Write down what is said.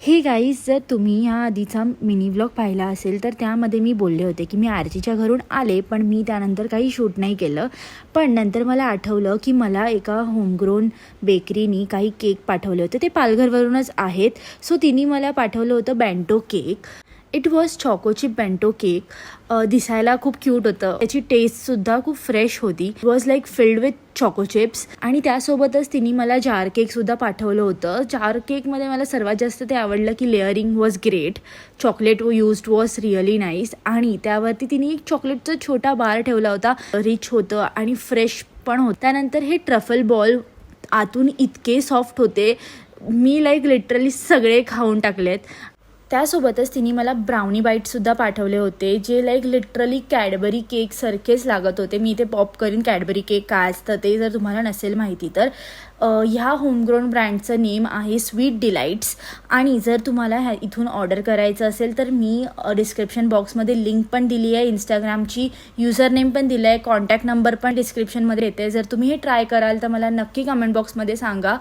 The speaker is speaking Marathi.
हे गाईज, जर तुम्ही ह्या आधीचा मिनी व्लॉग पाहिला असेल तर त्यामध्ये मी बोलले होते की मी आरतीच्या घरून आले, पण मी त्यानंतर काही शूट नाही केलं. पण नंतर मला आठवलं की मला एका होमग्रोन बेकरीनी काही केक पाठवले होते. ते पालघरवरूनच आहेत. सो तिने मला पाठवलं होतं bento cake. It was chocochip bento cake. दिसायला खूप क्यूट होतं. त्याची टेस्टसुद्धा खूप फ्रेश होती. It was like filled with choco chips. आणि त्यासोबतच तिने मला जार केकसुद्धा पाठवलं होतं. जार केकमध्ये मला सर्वात जास्त ते आवडलं की layering was great. Chocolate used was really nice. आणि त्यावरती तिने एक चॉकलेटचा छोटा बार ठेवला होता. रिच होतं आणि फ्रेश पण होतं. त्यानंतर हे ट्रफल बॉल आतून इतके सॉफ्ट होते, मी लाईक लिटरली सगळे खाऊन टाकलेत. त्यासोबतच तिने मला ब्राउनी बाईटसुद्धा पाठवले होते, जे लाईक लिटरली कॅडबरी केकसारखेच लागत होते. मी इथे पॉप करीन कॅडबरी केक काय असतं ते, जर तुम्हाला नसेल माहिती तर. ह्या होमग्रोन ब्रँडचं नेम आहे स्वीट डिलाईट्स. आणि जर तुम्हाला इथून ऑर्डर करायचं असेल तर मी डिस्क्रिप्शन बॉक्समध्ये लिंक पण दिली आहे. इंस्टाग्रामची युजर नेम पण दिलं आहे. कॉन्टॅक्ट नंबर पण डिस्क्रिप्शनमध्ये येते. जर तुम्ही हे ट्राय कराल तर मला नक्की कमेंट बॉक्समध्ये सांगा.